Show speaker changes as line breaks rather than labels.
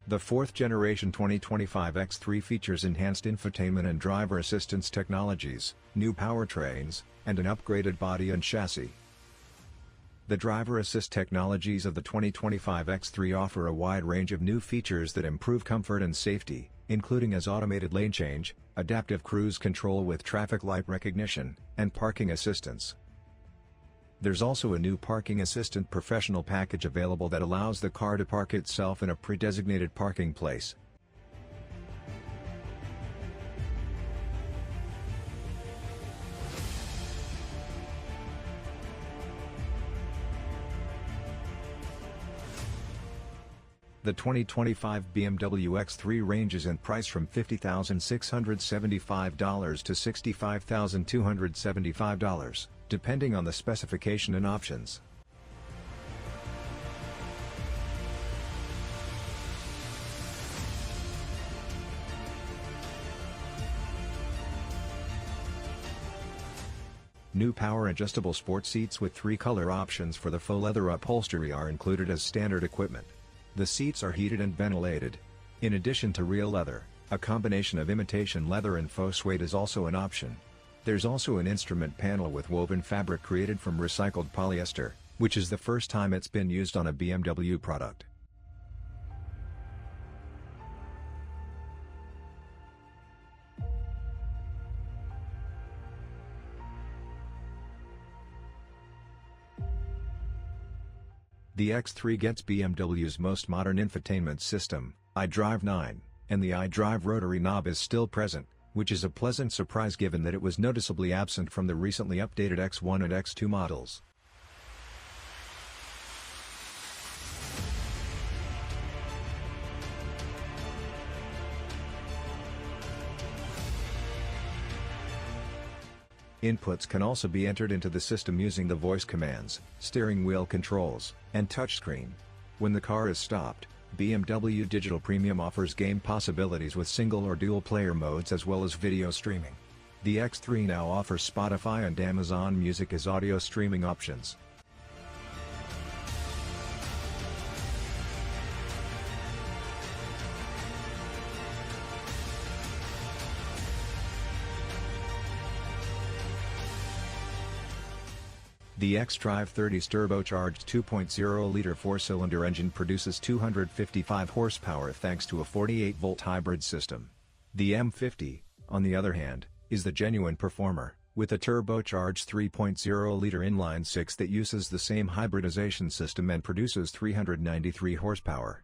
The fourth-generation 2025 X3 features enhanced infotainment and driver assistance technologies, new powertrains, and an upgraded body and chassis. The driver assist technologies of the 2025 X3 offer a wide range of new features that improve comfort and safety, including as automated lane change, adaptive cruise control with traffic light recognition, and parking assistance. There's also a new Parking Assistant Professional package available that allows the car to park itself in a pre-designated parking place. The 2025 BMW X3 ranges in price from $50,675 to $65,275, depending on the specification and options. New power-adjustable sport seats with 3 color options for the faux leather upholstery are included as standard equipment. The seats are heated and ventilated. In addition to real leather, a combination of imitation leather and faux suede is also an option. There's also an instrument panel with woven fabric created from recycled polyester, which is the first time it's been used on a BMW product. The X3 gets BMW's most modern infotainment system, iDrive 9, and the iDrive rotary knob is still present, which is a pleasant surprise given that it was noticeably absent from the recently updated X1 and X2 models. Inputs can also be entered into the system using the voice commands, steering wheel controls, and touchscreen. When the car is stopped, BMW Digital Premium offers game possibilities with single or dual player modes as well as video streaming. The X3 now offers Spotify and Amazon Music as audio streaming options. The X-Drive 30's turbocharged 2.0-liter 4-cylinder engine produces 255 horsepower thanks to a 48-volt hybrid system. The M50, on the other hand, is the genuine performer, with a turbocharged 3.0-liter inline-six that uses the same hybridization system and produces 393 horsepower.